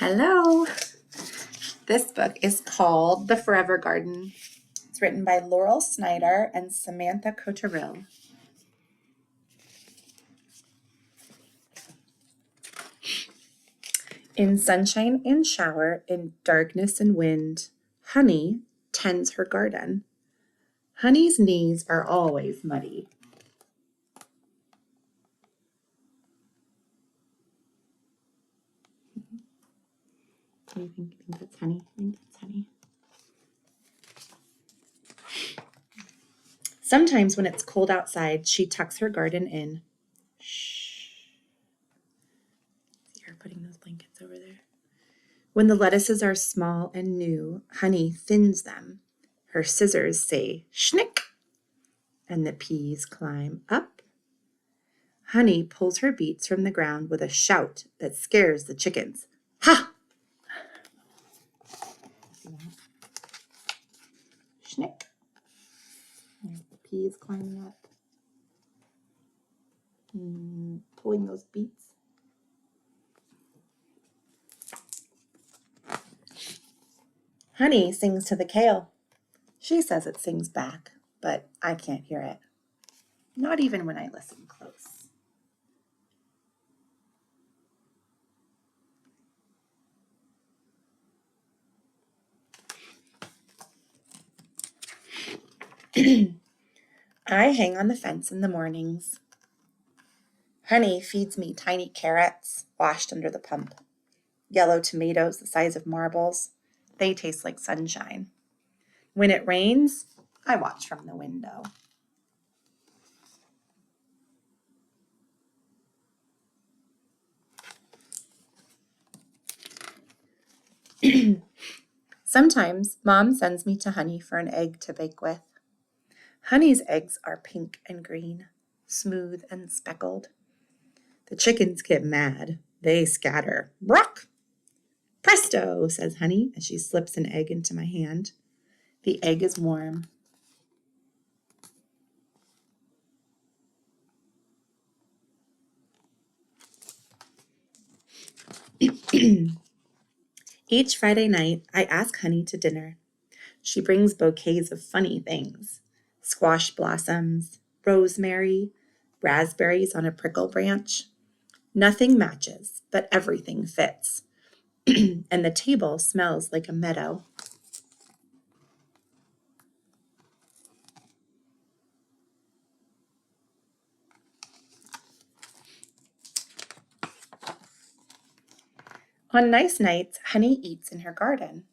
Hello. This book is called The Forever Garden. It's written by Laurel, Snyder, and Samantha Cotterill. In sunshine and shower, in darkness and wind, Honey tends her garden. Honey's knees are always muddy. What do you think? You think that's Honey? I think that's Honey. Sometimes when it's cold outside, she tucks her garden in. Shh. See her putting those blankets over there. When the lettuces are small and new, Honey thins them. Her scissors say schnick, and the peas climb up. Honey pulls her beets from the ground with a shout that scares the chickens. Ha! See that? Schnick. There's the peas climbing up. Pulling those beets. Honey sings to the kale. She says it sings back, but I can't hear it. Not even when I listen close. I hang on the fence in the mornings. Honey feeds me tiny carrots washed under the pump. Yellow tomatoes the size of marbles. They taste like sunshine. When it rains, I watch from the window. Sometimes Mom sends me to Honey for an egg to bake with. Honey's eggs are pink and green, smooth and speckled. The chickens get mad. They scatter. Brock! Presto, says Honey as she slips an egg into my hand. The egg is warm. Each Friday night, I ask Honey to dinner. She brings bouquets of funny things. Squash blossoms, rosemary, raspberries on a prickle branch. Nothing matches, but everything fits. And the table smells like a meadow. On nice nights, Honey eats in her garden.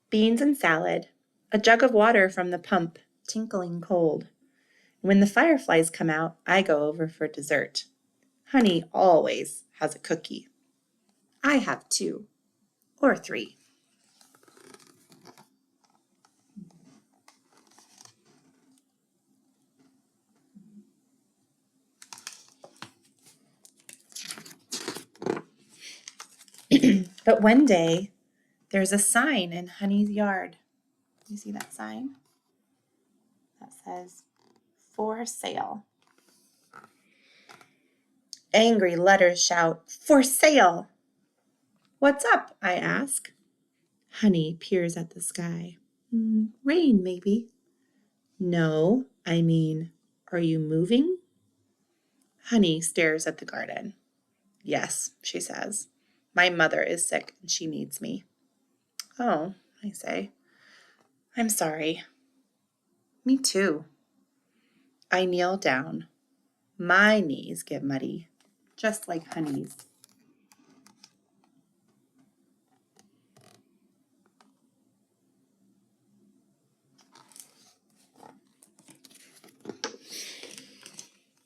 Beans and salad, a jug of water from the pump, tinkling cold. When the fireflies come out, I go over for dessert. Honey always has a cookie. I have 2 or 3. But one day, there's a sign in Honey's yard. You see that sign? That says, "For sale." Angry letters shout, "For sale!" What's up? I ask. Honey peers at the sky. Rain, maybe. No, I mean, are you moving? Honey stares at the garden. Yes, she says. My mother is sick and she needs me. Oh, I say. I'm sorry. Me too. I kneel down. My knees get muddy, just like Honey's.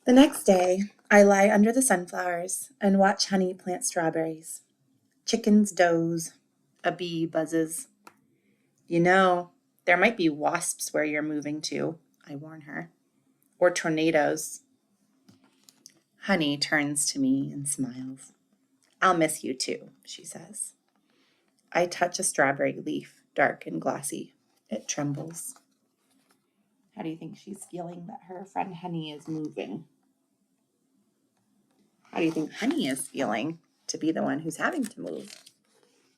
The next day, I lie under the sunflowers and watch Honey plant strawberries. Chickens doze. A bee buzzes. You know, there might be wasps where you're moving to, I warn her. Or tornadoes. Honey turns to me and smiles. I'll miss you too, she says. I touch a strawberry leaf, dark and glossy. It trembles. How do you think she's feeling that her friend Honey is moving? How do you think Honey is feeling to be the one who's having to move?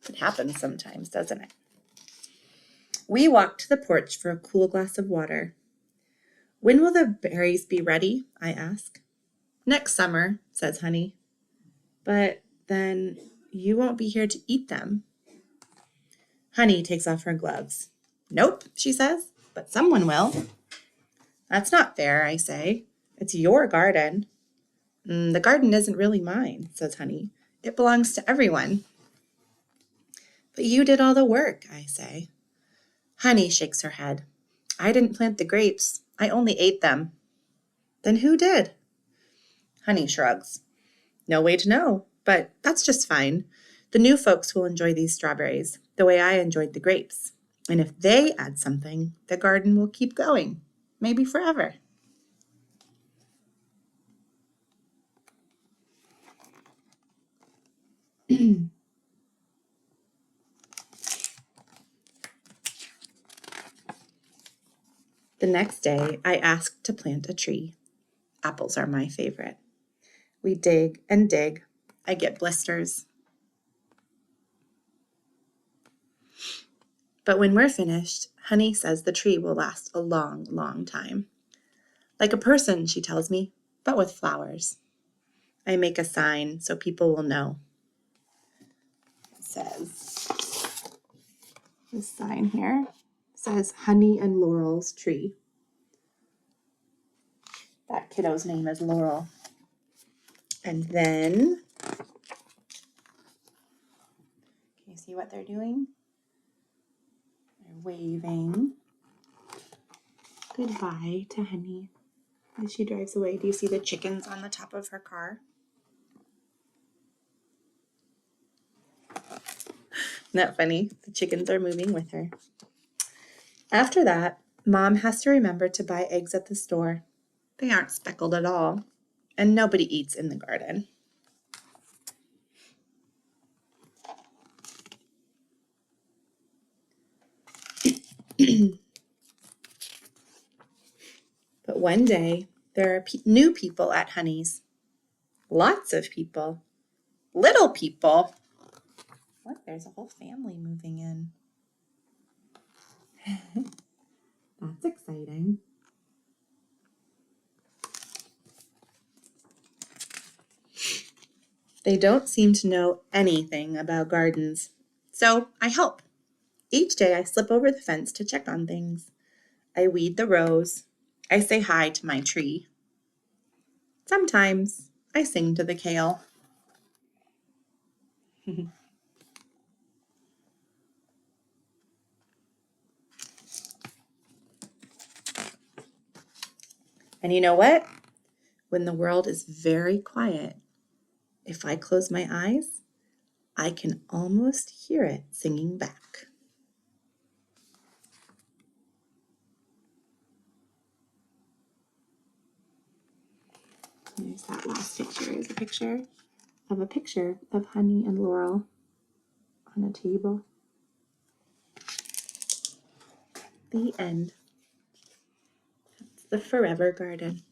It happens sometimes, doesn't it? We walked to the porch for a cool glass of water. When will the berries be ready? I ask. Next summer, says Honey. But then you won't be here to eat them. Honey takes off her gloves. Nope, she says, but someone will. That's not fair, I say. It's your garden. The garden isn't really mine, says Honey. It belongs to everyone. But you did all the work, I say. Honey shakes her head. I didn't plant the grapes. I only ate them. Then who did? Honey shrugs. No way to know, but that's just fine. The new folks will enjoy these strawberries the way I enjoyed the grapes. And if they add something, the garden will keep going, maybe forever. The next day, I asked to plant a tree. Apples are my favorite. We dig and dig. I get blisters. But when we're finished, Honey says the tree will last a long, long time. Like a person, she tells me, but with flowers. I make a sign so people will know. It says, this sign here says Honey and Laurel's tree. That kiddo's name is Laurel. And then, can you see what they're doing? They're waving goodbye to Honey as she drives away. Do you see the chickens on the top of her car? Isn't that funny? The chickens are moving with her. After that, Mom has to remember to buy eggs at the store. They aren't speckled at all, and nobody eats in the garden. But one day, there are new people at Honey's. Lots of people. Little people. Look, there's a whole family moving in. That's exciting. They don't seem to know anything about gardens, so I help. Each day I slip over the fence to check on things. I weed the rows. I say hi to my tree. Sometimes I sing to the kale. And you know what? When the world is very quiet, if I close my eyes, I can almost hear it singing back. There's that last picture. Is a picture of Honey and Laurel on a table. The end. It's the forever garden.